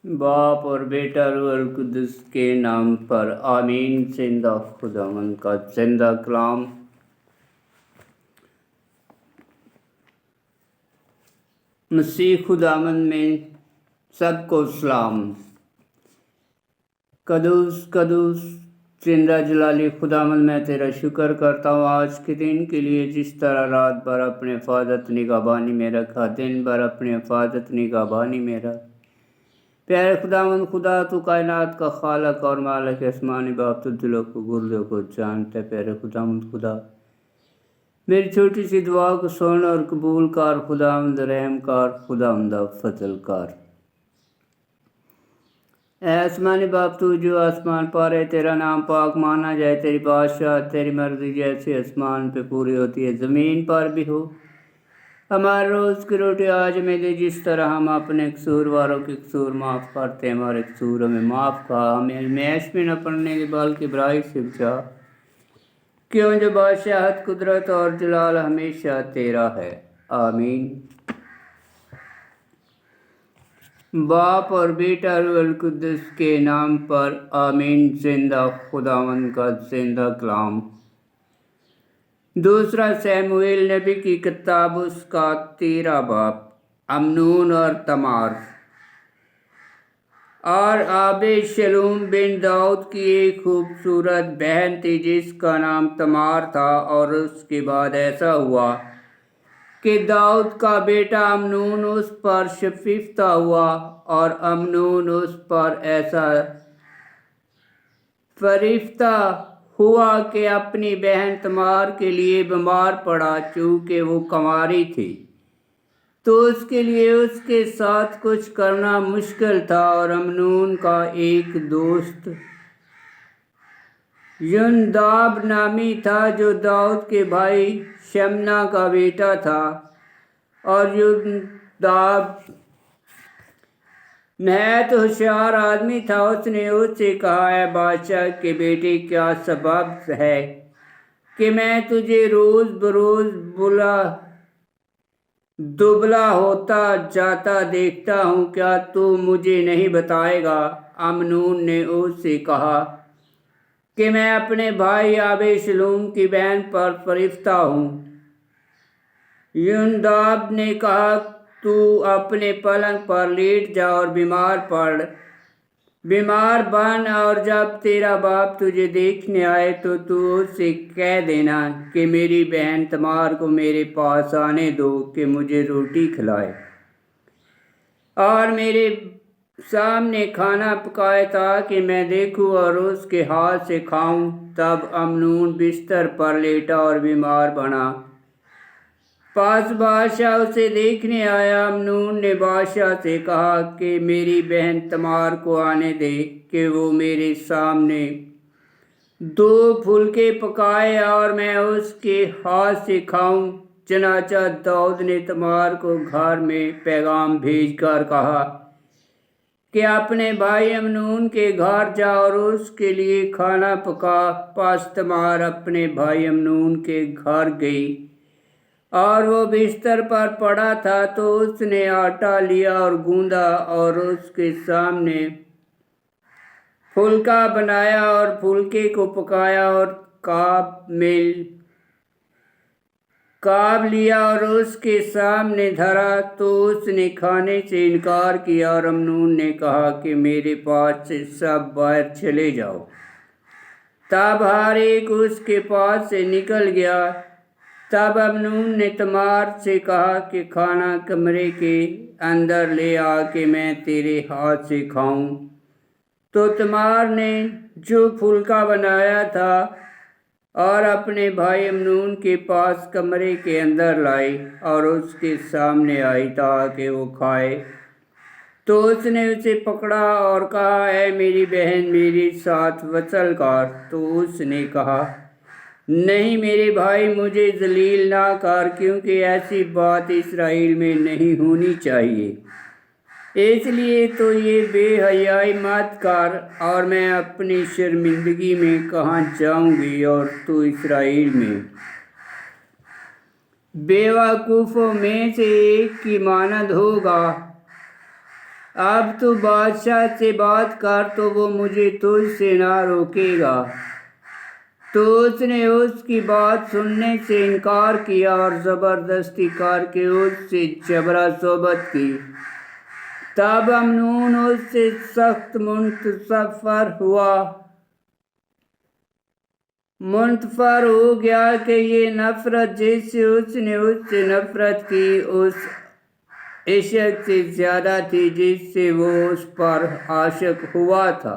बाप और बेटा रूहुल कुद्दुस के नाम पर आमीन। जिंदा खुदावंद का जिंदा कलाम। मसीह खुदावंद में सबको सलाम। कदूस कदूस जिंदा जलाली खुदावंद, मैं तेरा शुक्र करता हूँ आज के दिन के लिए, जिस तरह रात भर अपने हिफाजत निगहबानी में रखा, दिन भर अपनी हिफाजत निगहबानी में रखा। प्यारे खुदावंद खुदा, तू कायनात का खालक और मालिक आसमानी बाप, तो दिलों को गुर्दों को जानता है। प्यारे खुदावंद खुदा, मेरी छोटी सी दुआ को सुन और कबूल कर खुदावंद, रहम कर खुदावंद, फजल कर। आसमानी बाप, तू जो आसमान पर है, तेरा नाम पाक माना जाए, तेरी बादशाह, तेरी मर्जी जैसे आसमान पे पूरी होती है ज़मीन पर भी हो। हमारे रोज़ की रोटी आज हमें दे, जिस तरह हम अपने कसूरवारों के कसूर माफ़ करते हैं, हमारे कसूर हमें माफ़ कर, हमें मैश में न पड़ने के बल्कि बुराई से बचा, क्यों जो बादशाहत, कुदरत और जलाल हमेशा तेरा है। आमीन। बाप और बेटा रूहुल कुद्दुस के नाम पर आमीन। जिंदा खुदावंद का जिंदा कलाम। दूसरा सैमुएल नबी की किताब, उसका 13 बाब। अमनून और तमार। और आबे शलूम बिन दाऊद की एक खूबसूरत बहन थी जिसका नाम तमार था। और उसके बाद ऐसा हुआ कि दाऊद का बेटा अमनून उस पर शफीफ्ता हुआ, और अमनून उस पर ऐसा फरिफ्ता हुआ कि अपनी बहन तमार के लिए बीमार पड़ा, चूँकि वो कंवारी थी, तो उसके लिए उसके साथ कुछ करना मुश्किल था। और अमनून का एक दोस्त युनदाब नामी था, जो दाऊद के भाई शमना का बेटा था। और युनदाब नहायत होशियार आदमी था। उसने उससे कहा, है बादशाह के बेटे, क्या सबब है कि मैं तुझे रोज़ बरोज़ दुबला होता जाता देखता हूँ? क्या तू मुझे नहीं बताएगा? अमनून ने उससे कहा कि मैं अपने भाई आबेशलूम की बहन पर फरिफ्ता हूँ। युनदाब ने कहा, तू अपने पलंग पर लेट जा और बीमार बन, और जब तेरा बाप तुझे देखने आए तो तू उससे कह देना कि मेरी बहन तमार को मेरे पास आने दो, कि मुझे रोटी खिलाए और मेरे सामने खाना पकाए, ताकि मैं देखूं और उसके हाथ से खाऊं। तब अमनून बिस्तर पर लेटा और बीमार बना। पास बादशाह उसे देखने आया। अमनून ने बादशाह से कहा कि मेरी बहन तमार को आने दे, कि वो मेरे सामने 2 फुलके पकाए और मैं उसके हाथ से खाऊं। चनाचा दाऊद ने तमार को घर में पैगाम भेजकर कहा कि अपने भाई अमनून के घर जा और उसके लिए खाना पका। पास तमार अपने भाई अमनून के घर गई, और वो बिस्तर पर पड़ा था, तो उसने आटा लिया और गूंदा और उसके सामने फुलका बनाया और फुलके को पकाया, और काब लिया और उसके सामने धरा, तो उसने खाने से इनकार किया। और अमनून ने कहा कि मेरे पास से सब बाहर चले जाओ। तब हर एक उसके पास से निकल गया। तब अमनून ने तमार से कहा कि खाना कमरे के अंदर ले आ, कि मैं तेरे हाथ से खाऊं। तो तमार ने जो फुलका बनाया था और अपने भाई अमनून के पास कमरे के अंदर लाई और उसके सामने आई ताकि वो खाए। तो उसने उसे पकड़ा और कहा, है मेरी बहन, मेरे साथ वसल कर। तो उसने कहा, नहीं मेरे भाई, मुझे जलील ना कर, क्योंकि ऐसी बात इस्राएल में नहीं होनी चाहिए। इसलिए तो ये बेहयाई मत कर, और मैं अपनी शर्मिंदगी में कहाँ जाऊंगी, और तू इस्राएल में बेवकूफ़ों में से एक की मानद होगा। اب تو بادشاہ سے بات کر تو وہ مجھے تجھ سے نہ روکے گا۔ تو اس نے اس کی بات سننے سے انکار کیا اور زبردستی کر کے اس سے جبرا صحبت کی۔ تب امنون اس سے سخت منتفر ہو گیا کہ یہ نفرت جس سے اس نے اس سے نفرت کی اس عشق سے زیادہ تھی جس سے وہ اس پر عاشق ہوا تھا۔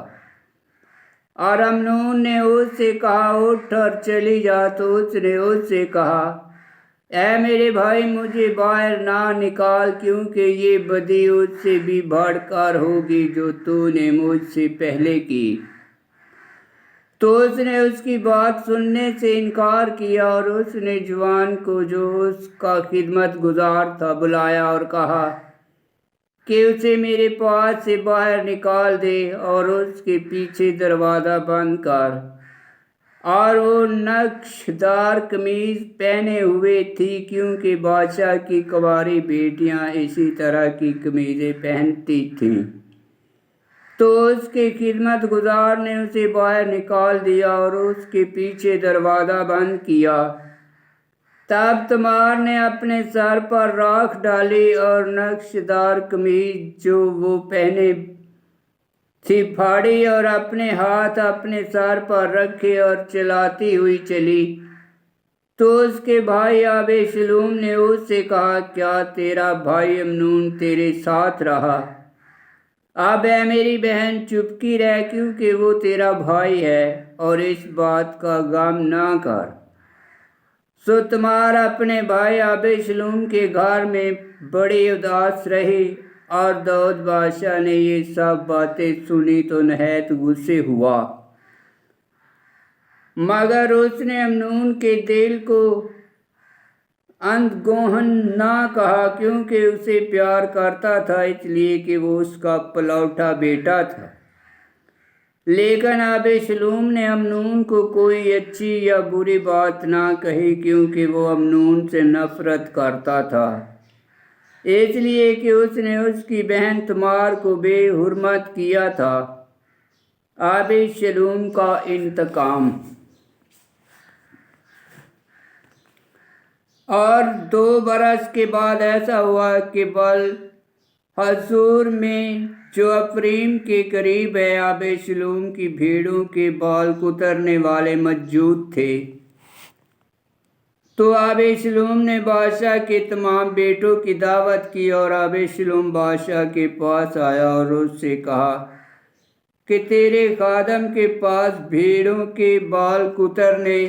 اور امنون نے اس سے کہا اٹھ اور چلی جا، تو اس نے اس سے کہا اے میرے بھائی مجھے باہر نہ نکال، کیونکہ یہ بدی اس سے بھی بڑھ کر ہوگی جو تو نے مجھ سے پہلے کی۔ تو اس نے اس کی بات سننے سے انکار کیا اور اس نے جوان کو جو اس کا خدمت گزار تھا بلایا اور کہا کہ اسے میرے پاس سے باہر نکال دے اور اس کے پیچھے دروازہ بند کر۔ اور وہ نقشدار قمیض پہنے ہوئے تھی، کیونکہ بادشاہ کی کنواری بیٹیاں اسی طرح کی قمیضیں پہنتی تھیں۔ تو اس کے خدمت گزار نے اسے باہر نکال دیا اور اس کے پیچھے دروازہ بند کیا۔ تب تمار نے اپنے سر پر راکھ ڈالی اور نقشدار قمیض جو وہ پہنے تھی پھاڑی اور اپنے ہاتھ اپنے سر پر رکھے اور چلاتی ہوئی چلی۔ تو اس کے بھائی ابیشلوم نے اس سے کہا کیا تیرا بھائی امنون تیرے ساتھ رہا؟ اب اے میری بہن چپکی رہ، کیونکہ وہ تیرا بھائی ہے، اور اس بات کا غم نہ کر۔ سو تمار اپنے بھائی ابیشلوم کے گھر میں بڑی اداس رہی۔ اور داؤد بادشاہ نے یہ سب باتیں سنی تو نہایت غصے ہوا، مگر اس نے امنون کے دل کو اندگوہن نہ کہا، کیونکہ اسے پیار کرتا تھا، اس لیے کہ وہ اس کا پلوٹا بیٹا تھا۔ لیکن ابیشلوم نے امنون کو کوئی اچھی یا بری بات نہ کہی، کیونکہ وہ امنون سے نفرت کرتا تھا، اس لیے کہ اس نے اس کی بہن تمار کو بے حرمت کیا تھا۔ ابیشلوم کا انتقام۔ اور 2 برس کے بعد ایسا ہوا کہ حصور میں جو افریم کے قریب ہے ابیشلوم کی بھیڑوں کے بال کترنے والے موجود تھے۔ تو ابیشلوم نے بادشاہ کے تمام بیٹوں کی دعوت کی، اور ابیشلوم بادشاہ کے پاس آیا اور اس سے کہا کہ تیرے خادم کے پاس بھیڑوں کے بال کترنے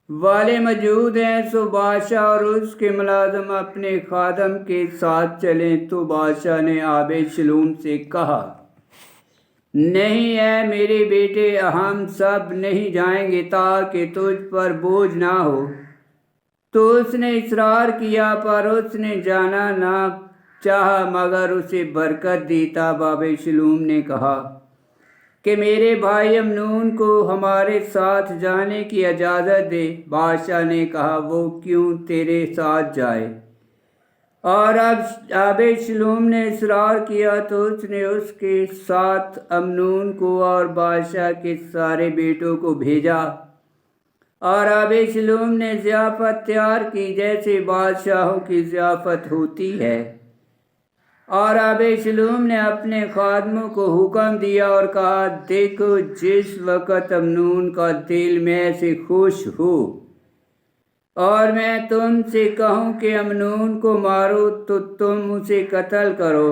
والے موجود ہیں، سو بادشاہ اور اس کے ملازم اپنے خادم کے ساتھ چلیں۔ تو بادشاہ نے ابیشلوم سے کہا نہیں اے میرے بیٹے، ہم سب نہیں جائیں گے تاکہ تجھ پر بوجھ نہ ہو۔ تو اس نے اصرار کیا، پر اس نے جانا نہ چاہا مگر اسے برکت دی۔ تب ابیشلوم نے کہا کہ میرے بھائی امنون کو ہمارے ساتھ جانے کی اجازت دے۔ بادشاہ نے کہا وہ کیوں تیرے ساتھ جائے؟ اور اب ابیشلوم نے اصرار کیا، تو اس نے اس کے ساتھ امنون کو اور بادشاہ کے سارے بیٹوں کو بھیجا۔ اور ابیشلوم نے ضیافت تیار کی جیسے بادشاہوں کی ضیافت ہوتی ہے۔ اور ابیشلوم نے اپنے خادموں کو حکم دیا اور کہا دیکھو، جس وقت امنون کا دل میں سے خوش ہو اور میں تم سے کہوں کہ امنون کو مارو تو تم اسے قتل کرو،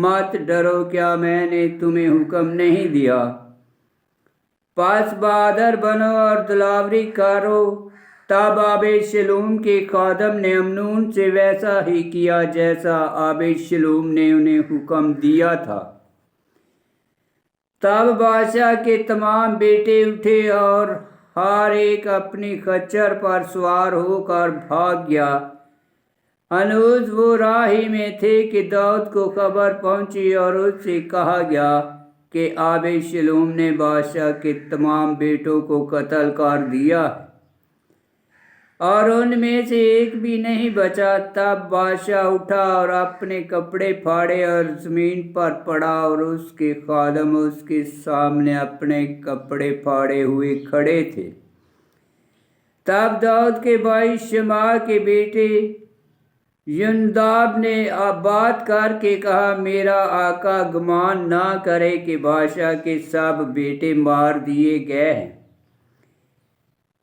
مت ڈرو، کیا میں نے تمہیں حکم نہیں دیا؟ پس بہادر بنو اور دلاوری کرو۔ تب ابیشلوم کے خادم نے امنون سے ویسا ہی کیا جیسا ابیشلوم نے انہیں حکم دیا تھا۔ تب بادشاہ کے تمام بیٹے اٹھے اور ہر ایک اپنی خچر پر سوار ہو کر بھاگ گیا۔ ہنوز وہ راہ ہی میں تھے کہ داؤد کو خبر پہنچی اور اس سے کہا گیا کہ ابیشلوم نے بادشاہ کے تمام بیٹوں کو قتل کر دیا۔ और उनमें से एक भी नहीं बचा। तब बादशाह उठा और अपने कपड़े फाड़े और जमीन पर पड़ा, और उसके खादम उसके सामने अपने कपड़े फाड़े हुए खड़े थे। तब दाऊद के भाई शमा के बेटे युनदाब ने बात करके कहा, मेरा आका गुमान ना करे कि बादशाह के सब बेटे मार दिए गए हैं,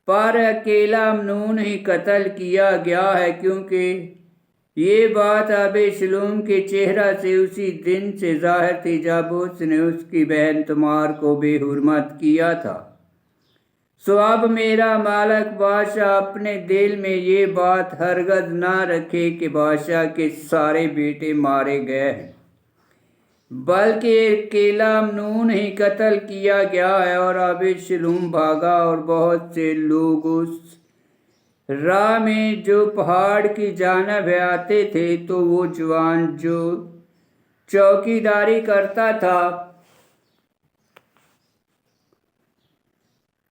पर अकेला अमनून ही कत्ल किया गया है, क्योंकि ये बात अबेशलोम के चेहरा से उसी दिन से जाहिर थी जब उसने उसकी बहन तमार को बेहुरमत किया था। सो अब मेरा मालिक बादशाह अपने दिल में ये बात हरगज ना रखे कि बादशाह के सारे बेटे मारे गए हैं, बल्कि अकेला अमनून ही कत्ल किया गया है। और अबेशलोम भागा, और बहुत से लोग उस राह में जो पहाड़ की जानब आते थे, तो वो जवान जो चौकीदारी करता था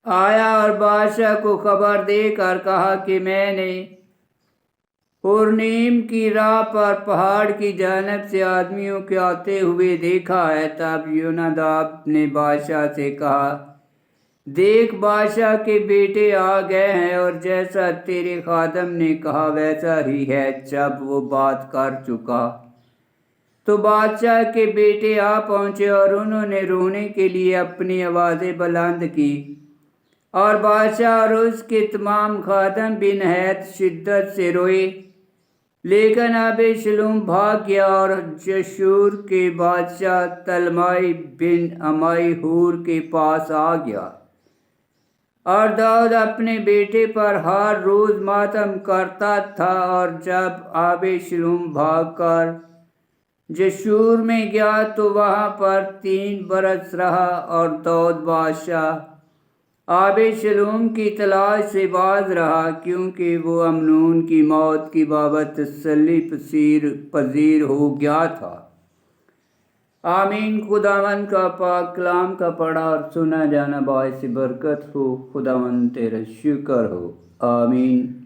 आया और बादशाह को खबर देकर कहा कि मैंने हुरनीम की राह पर पहाड़ की जानब से आदमियों के आते हुए देखा है। तब योनादाब ने बादशाह से कहा, देख, बादशाह के बेटे आ गए हैं, और जैसा तेरे खादम ने कहा वैसा ही है। जब वो बात कर चुका तो बादशाह के बेटे आ पहुंचे, और उन्होंने रोने के लिए अपनी आवाज़ें बुलंद की, और बादशाह और उसके तमाम खादम भी नहायत शिद्दत से रोए। लेकिन अबेशलोम भाग गया और जशूर के बादशाह तलमाई बिन अमाई हूर के पास आ गया। और दाऊद अपने बेटे पर हर रोज मातम करता था। और जब अबेशलोम भागकर जशूर में गया तो वहाँ पर 3 बरस रहा, और दाऊद बादशाह अबेशलोम की तलाश से बाज रहा, क्योंकि वो अमनून की मौत की बाबत तसल्ली पजीर हो गया था। आमीन। खुदावन का पाक कलाम का पढ़ा और सुना जाना बाइस बरकत हो। खुदावन तेरा शुक्र हो। आमीन।